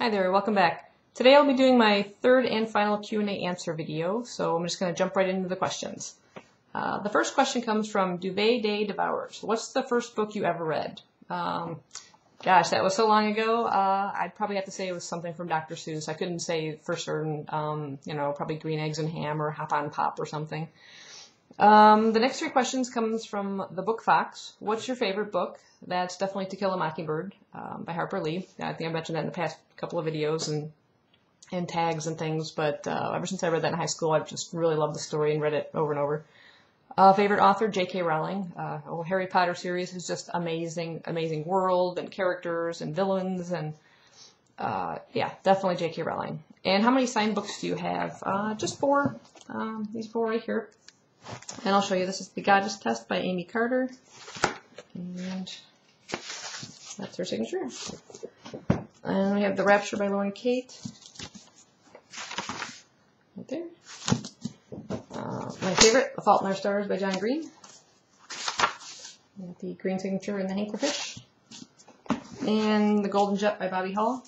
Hi there, welcome back. Today I'll be doing my third and final Q&A answer video, so I'm just going to jump right into the questions. The first question comes from DuvetDayDevours. What's the first book you ever read? Gosh, that was so long ago. I'd probably have to say it was something from Dr. Seuss. I couldn't say for certain, probably Green Eggs and Ham or Hop on Pop or something. The next three questions comes from TheBookfox. What's your favorite book? That's definitely To Kill a Mockingbird by Harper Lee. I think I mentioned that in the past couple of videos and tags and things, but ever since I read that in high school, I've just really loved the story and read it over and over. Favorite author, J.K. Rowling. Harry Potter series is just amazing, amazing world and characters and villains, and yeah, definitely J.K. Rowling. And how many signed books do you have? Just 4. These 4 right here. And I'll show you. This is The Goddess Test by Amy Carter. And that's her signature. And we have The Rapture by Lauren Kate. Right there. My favorite, The Fault in Our Stars by John Green. With the green signature and the Hankerfish. And The Golden Jet by Bobby Hall.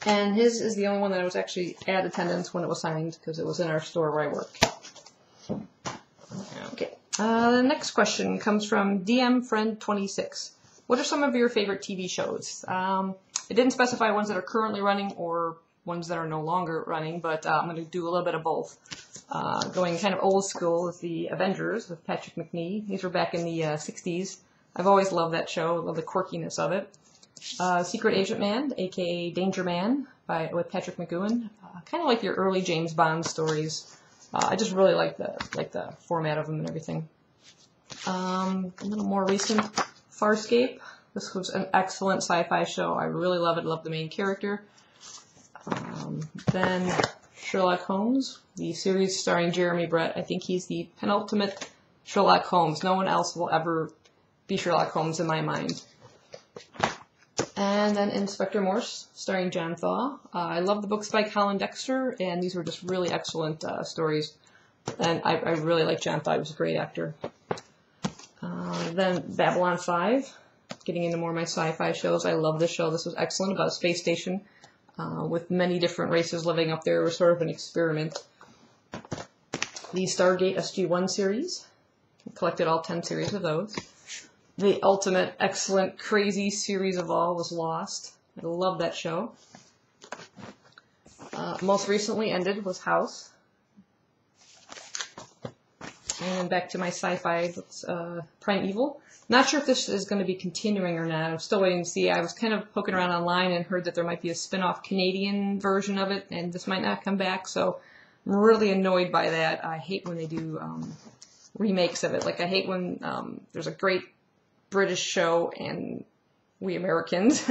And his is the only one that I was actually at attendance when it was signed, because it was in our store where I work. Okay. The next question comes from DMFriend26. What are some of your favorite TV shows? It didn't specify ones that are currently running or ones that are no longer running, but I'm going to do a little bit of both. Going kind of old school with The Avengers with Patrick McNee. These were back in the 60s. I've always loved that show, love the quirkiness of it. Secret Agent Man, aka Danger Man, with Patrick McGowan. Kind of like your early James Bond stories. I just really like the format of them and everything. A little more recent, Farscape. This was an excellent sci-fi show. I really love it. Love the main character. Then Sherlock Holmes, the series starring Jeremy Brett. I think he's the penultimate Sherlock Holmes. No one else will ever be Sherlock Holmes in my mind. And then Inspector Morse, starring John Thaw. I love the books by Colin Dexter, and these were just really excellent stories. And I really like John Thaw. He was a great actor. Then Babylon 5, getting into more of my sci-fi shows. I love this show. This was excellent, about a space station with many different races living up there. It was sort of an experiment. The Stargate SG-1 series. I collected all 10 series of those. The ultimate, excellent, crazy series of all was Lost. I love that show. Most recently ended was House. And then back to my sci-fi books, Primeval. Not sure if this is going to be continuing or not. I'm still waiting to see. I was kind of poking around online and heard that there might be a spin-off Canadian version of it, and this might not come back, so I'm really annoyed by that. I hate when they do remakes of it. Like, I hate when there's a great British show and we Americans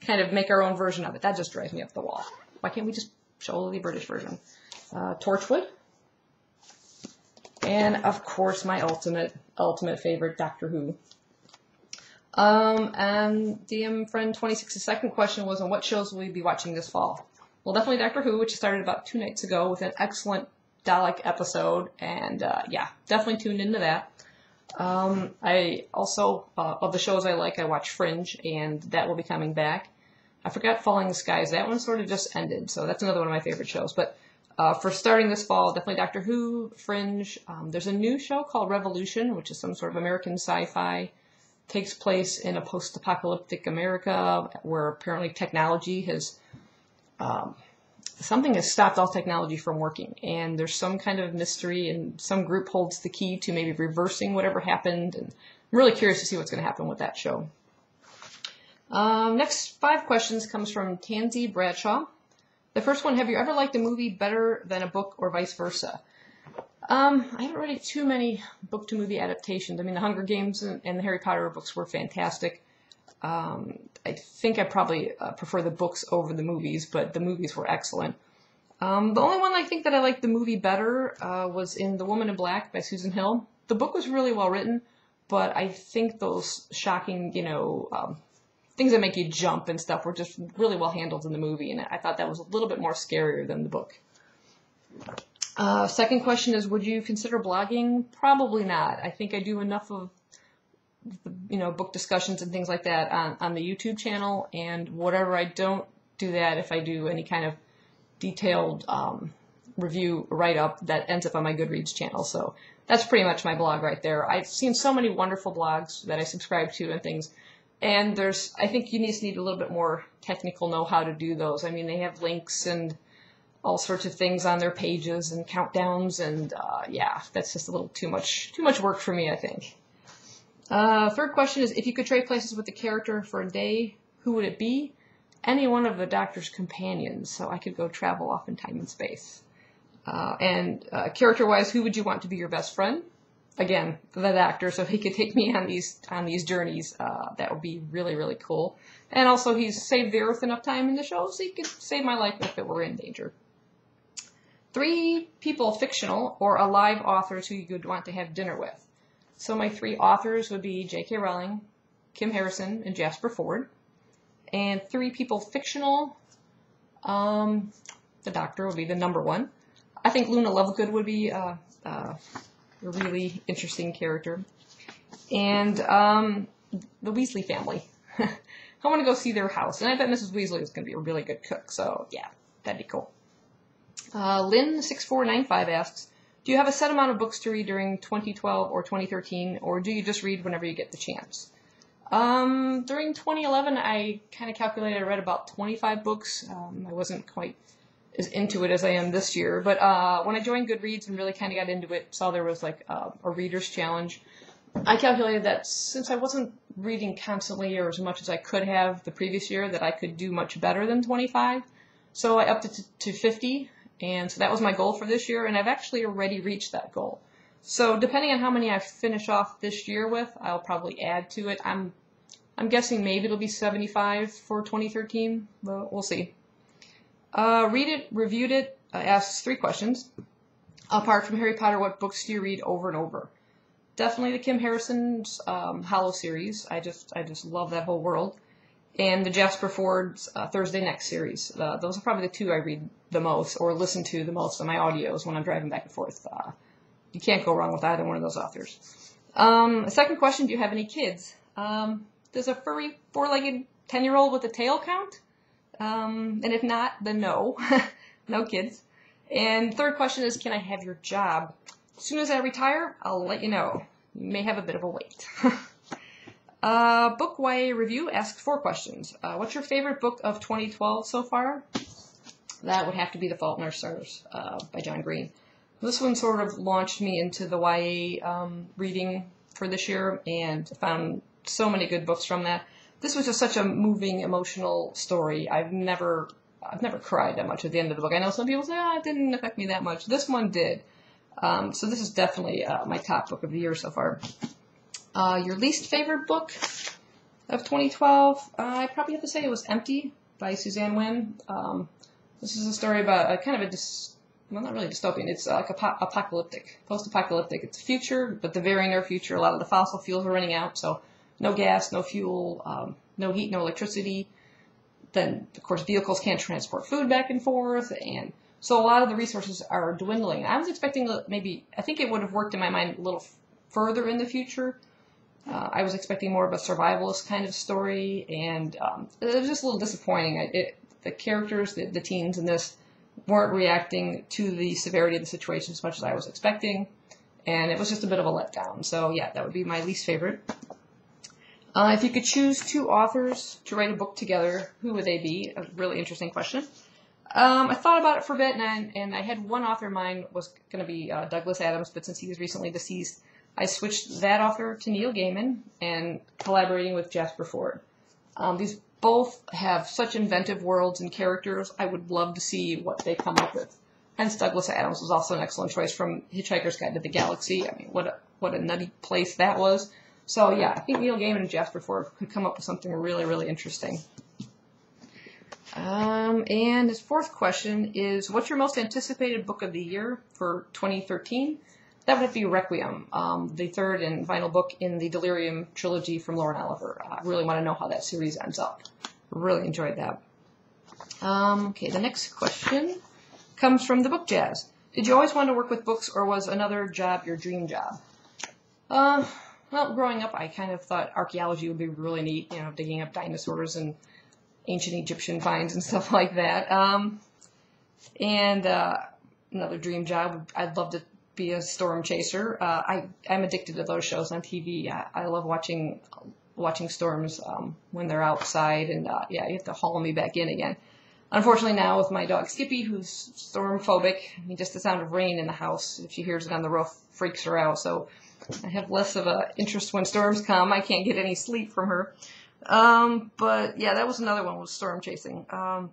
kind of make our own version of it. That just drives me up the wall. Why can't we just show the British version? Torchwood. And, of course, my ultimate favorite, Doctor Who. And DMFriend26's second question was on what shows will we be watching this fall? Well, definitely Doctor Who, which started about 2 nights ago with an excellent Dalek episode. And, yeah, definitely tuned into that. I also, of the shows I like, I watch Fringe, and that will be coming back. I forgot Falling the Skies. That one sort of just ended, so that's another one of my favorite shows. But for starting this fall, definitely Doctor Who, Fringe. There's a new show called Revolution, which is some sort of American sci-fi. Takes place in a post-apocalyptic America where apparently technology has... something has stopped all technology from working, and there's some kind of mystery, and some group holds the key to maybe reversing whatever happened, and I'm really curious to see what's going to happen with that show. Next 5 questions comes from Tansy Bradshaw. The first one, have you ever liked a movie better than a book or vice versa? I haven't read too many book-to-movie adaptations. I mean, the Hunger Games and the Harry Potter books were fantastic. I think I probably prefer the books over the movies, but the movies were excellent. The only one I think that I liked the movie better was in The Woman in Black by Susan Hill. The book was really well written, but I think those shocking, things that make you jump and stuff were just really well handled in the movie, and I thought that was a little bit more scarier than the book. Second question is, would you consider blogging? Probably not. I think I do enough of book discussions and things like that on the YouTube channel, and whatever I don't do that if I do any kind of detailed review write-up that ends up on my Goodreads channel. So that's pretty much my blog right there. I've seen so many wonderful blogs that I subscribe to and things. And I think you just need a little bit more technical know-how to do those. I mean, they have links and all sorts of things on their pages and countdowns, and yeah, that's just a little too much work for me, I think. Third question is, if you could trade places with the character for a day, who would it be? Any one of the Doctor's companions, so I could go travel off in time and space. And character-wise, who would you want to be your best friend? Again, the Doctor, so he could take me on these journeys. That would be really, really cool. And also, he's saved the Earth enough time in the show, so he could save my life if it were in danger. 3 people, fictional or alive authors who you would want to have dinner with. So my 3 authors would be J.K. Rowling, Kim Harrison, and Jasper Fforde. And 3 people, fictional, the Doctor would be the number 1. I think Luna Lovegood would be a really interesting character. And the Weasley family. I want to go see their house. And I bet Mrs. Weasley is going to be a really good cook. So, yeah, that'd be cool. Lynn6495 asks, do you have a set amount of books to read during 2012 or 2013, or do you just read whenever you get the chance? During 2011, I kind of calculated I read about 25 books. I wasn't quite as into it as I am this year, but when I joined Goodreads and really kind of got into it, saw there was like a reader's challenge, I calculated that since I wasn't reading constantly or as much as I could have the previous year, that I could do much better than 25. So I upped it to 50, and so that was my goal for this year, and I've actually already reached that goal. So depending on how many I finish off this year with, I'll probably add to it. I'm guessing maybe it'll be 75 for 2013, but we'll see. ReaditReviewedit asks 3 questions. Apart from Harry Potter, what books do you read over and over? Definitely the Kim Harrison's Hollow series. I just love that whole world. And the Jasper Fforde's Thursday Next series. Those are probably the 2 I read the most or listen to the most on my audios when I'm driving back and forth. You can't go wrong with either one of those authors. Second question, do you have any kids? Does a furry 4-legged 10-year-old with a tail count? And if not, then no. No kids. And third question is, can I have your job? As soon as I retire, I'll let you know. You may have a bit of a wait. BookYAReview asks 4 questions. What's your favorite book of 2012 so far? That would have to be The Fault in Our Stars by John Green. This one sort of launched me into the YA reading for this year, and found so many good books from that. This was just such a moving, emotional story. I've never cried that much at the end of the book. I know some people say, it didn't affect me that much. This one did. So this is definitely my top book of the year so far. Your least favorite book of 2012? I probably have to say it was Empty by Suzanne Wynn. This is a story about a kind of well, not really dystopian. It's like apocalyptic, post-apocalyptic. It's a future, but the very near future. A lot of the fossil fuels are running out, so no gas, no fuel, no heat, no electricity. Then, of course, vehicles can't transport food back and forth, and so a lot of the resources are dwindling. I was expecting I think it would have worked in my mind a little further in the future. I was expecting more of a survivalist kind of story, and it was just a little disappointing. The characters, the teens in this, weren't reacting to the severity of the situation as much as I was expecting, and it was just a bit of a letdown. So yeah, that would be my least favorite. If you could choose 2 authors to write a book together, who would they be? A really interesting question. I thought about it for a bit, and I had one author in mind was going to be Douglas Adams, but since he was recently deceased, I switched that author to Neil Gaiman and collaborating with Jasper Fforde. These both have such inventive worlds and characters. I would love to see what they come up with. Hence, Douglas Adams was also an excellent choice from Hitchhiker's Guide to the Galaxy. I mean, what a nutty place that was. So yeah, I think Neil Gaiman and Jasper Fforde could come up with something really, really interesting. And his 4th question is, what's your most anticipated book of the year for 2013? That would be Requiem, the 3rd and final book in the Delirium trilogy from Lauren Oliver. I really want to know how that series ends up. Really enjoyed that. Okay, the next question comes from TheBookJazz. Did you always want to work with books, or was another job your dream job? Well, growing up, I kind of thought archaeology would be really neat, digging up dinosaurs and ancient Egyptian finds and stuff like that. Another dream job, I'd love to be a storm chaser. I'm addicted to those shows on TV. I love watching storms when they're outside, and yeah, you have to haul me back in again. Unfortunately now with my dog Skippy, who's storm phobic, just the sound of rain in the house, if she hears it on the roof, freaks her out. So I have less of an interest when storms come. I can't get any sleep from her. But yeah, that was another one, was storm chasing. On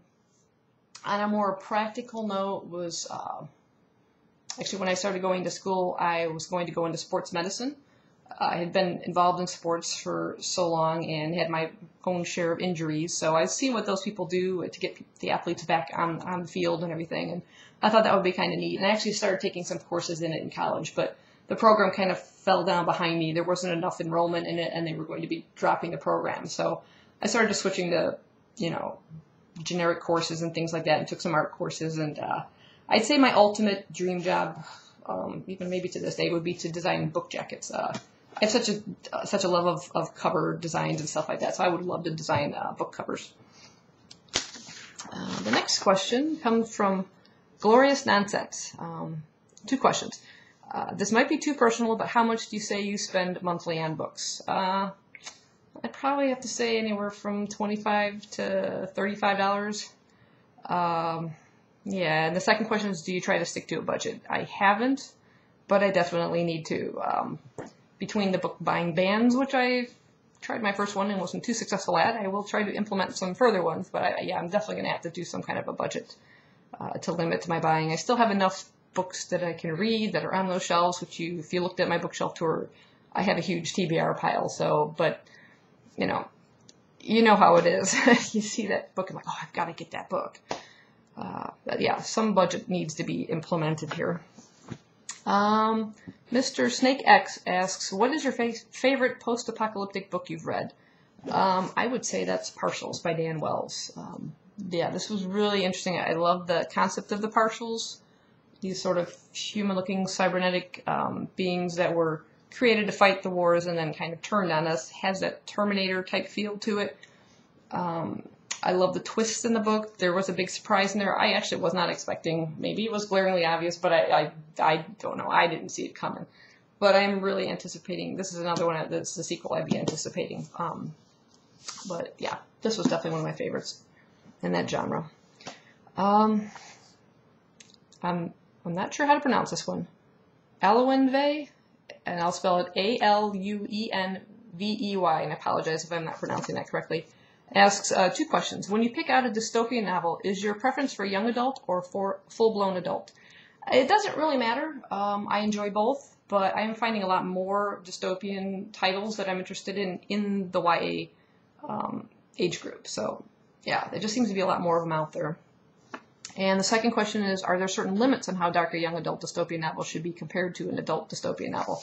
a more practical note was, actually when I started going to school, I was going to go into sports medicine. I had been involved in sports for so long and had my own share of injuries, so I've seen what those people do to get the athletes back on the field and everything, and I thought that would be kind of neat. And I actually started taking some courses in it in college, but the program kind of fell down behind me. There wasn't enough enrollment in it, and they were going to be dropping the program. So I started just switching to, generic courses and things like that, and took some art courses. And I'd say my ultimate dream job, even maybe to this day, would be to design book jackets. I have such a love of cover designs and stuff like that, so I would love to design book covers. The next question comes from GloriousNonsense. 2 questions. This might be too personal, but how much do you say you spend monthly on books? I'd probably have to say anywhere from $25 to $35. Yeah, and the second question is, do you try to stick to a budget? I haven't, but I definitely need to. Between the book buying bans, which I tried my first one and wasn't too successful at, I will try to implement some further ones, but I'm definitely going to have to do some kind of a budget to limit my buying. I still have enough books that I can read that are on those shelves, which if you looked at my bookshelf tour, I have a huge TBR pile, so, but, you know how it is. You see that book, I'm like, oh, I've got to get that book. But yeah, some budget needs to be implemented here. MrSNAKEx asks, what is your favorite post-apocalyptic book you've read? I would say that's Partials by Dan Wells. Yeah, this was really interesting. I love the concept of the Partials, these sort of human-looking cybernetic beings that were created to fight the wars and then kind of turned on us. Has that Terminator-type feel to it. I love the twists in the book. There was a big surprise in there. I actually was not expecting. Maybe it was glaringly obvious, but I don't know. I didn't see it coming. But I'm really anticipating. This is another one that's the sequel I'd be anticipating. But yeah, this was definitely one of my favorites in that genre. I'm not sure how to pronounce this one. Aluenvey, and I'll spell it Aluenvey, and I apologize if I'm not pronouncing that correctly. Asks 2 questions. When you pick out a dystopian novel, is your preference for young adult or for full-blown adult? It doesn't really matter. I enjoy both, but I'm finding a lot more dystopian titles that I'm interested in the YA age group. So yeah, there just seems to be a lot more of them out there. And the second question is, are there certain limits on how dark a young adult dystopian novel should be compared to an adult dystopian novel?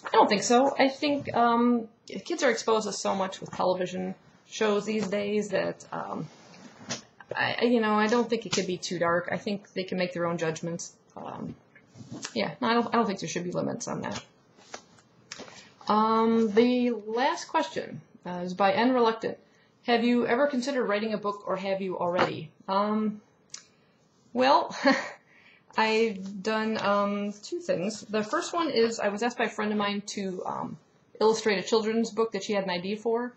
I don't think so. I think kids are exposed to so much with television shows these days that I don't think it could be too dark. I think they can make their own judgments. Yeah, no, I don't think there should be limits on that. The last question is by NReluctant. Have you ever considered writing a book, or have you already? Well, I've done 2 things. The first one is I was asked by a friend of mine to illustrate a children's book that she had an idea for.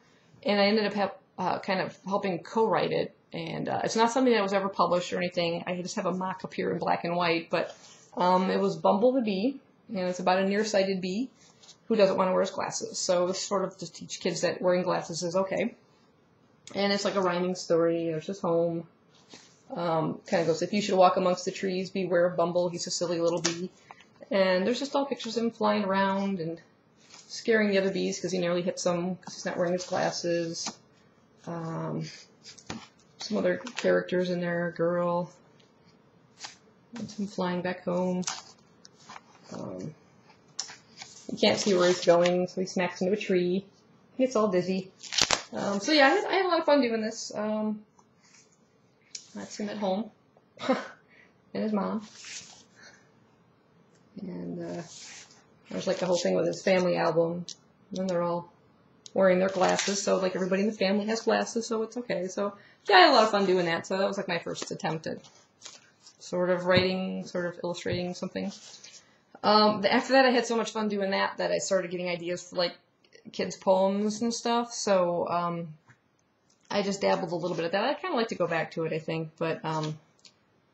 And I ended up kind of helping co-write it. And it's not something that was ever published or anything. I just have a mock up here in black and white. But it was Bumble the Bee. And it's about a nearsighted bee who doesn't want to wear his glasses. So it's sort of to teach kids that wearing glasses is okay. And it's like a rhyming story. There's his home. Kind of goes, if you should walk amongst the trees, beware of Bumble. He's a silly little bee. And there's just all pictures of him flying around and scaring the other bees because he nearly hits them because he's not wearing his glasses. Some other characters in there, a girl, and some flying back home. You can't see where he's going, so he smacks into a tree. He gets all dizzy. So yeah, I had a lot of fun doing this. That's him at home, and his mom. And there's like a whole thing with his family album, and they're all wearing their glasses, so like everybody in the family has glasses, so it's okay. So yeah, I had a lot of fun doing that. So that was like my first attempt at sort of writing, sort of illustrating something. After that, I had so much fun doing that I started getting ideas for like kids' poems and stuff. So I just dabbled a little bit at that. I kind of like to go back to it, I think. But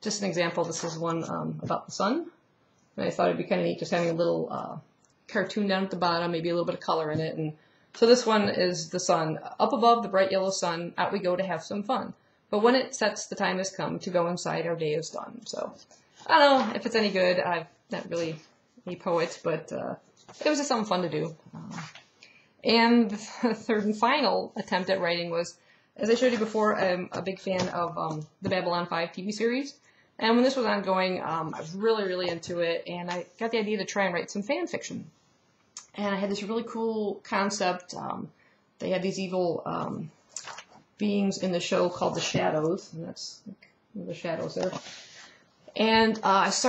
just an example, this is one about the sun. And I thought it'd be kind of neat just having a little cartoon down at the bottom, maybe a little bit of color in it. And so this one is the sun. Up above the bright yellow sun, out we go to have some fun. But when it sets, the time has come to go inside, our day is done. So I don't know if it's any good. I'm not really a poet, but it was just something fun to do. And the third and final attempt at writing was, as I showed you before, I'm a big fan of the Babylon 5 TV series. And when this was ongoing, I was really, really into it, and I got the idea to try and write some fan fiction. And I had this really cool concept. They had these evil beings in the show called the Shadows, and that's like the shadows there. And I just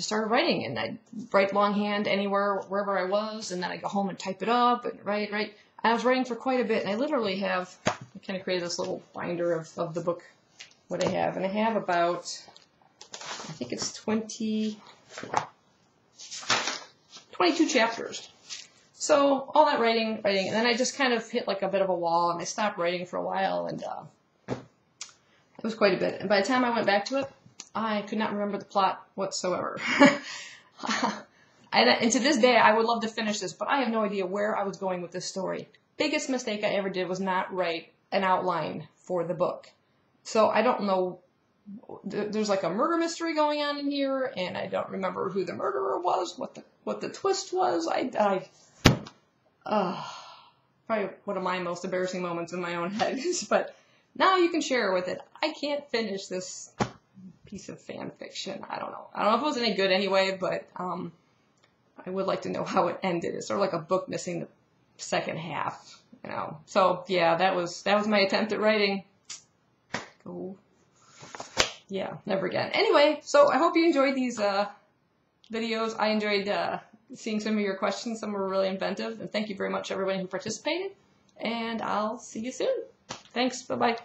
started writing, and I'd write longhand anywhere, wherever I was, and then I'd go home and type it up and write. And I was writing for quite a bit, and I literally I kind of created this little binder of the book, what I have. And I have about, I think it's 22 chapters. So all that writing, and then I just kind of hit like a bit of a wall, and I stopped writing for a while, and it was quite a bit. And by the time I went back to it, I could not remember the plot whatsoever. And to this day, I would love to finish this, but I have no idea where I was going with this story. Biggest mistake I ever did was not write an outline for the book. So I don't know. There's like a murder mystery going on in here, and I don't remember who the murderer was, what the twist was. Probably one of my most embarrassing moments in my own head. But now you can share with it. I can't finish this piece of fan fiction. I don't know if it was any good anyway, but I would like to know how it ended. It's sort of like a book missing the second half, you know. So yeah, that was my attempt at writing. Go. Yeah, never again. Anyway, so I hope you enjoyed these videos. I enjoyed seeing some of your questions. Some were really inventive, and thank you very much everybody who participated, and I'll see you soon. Thanks. Bye-bye.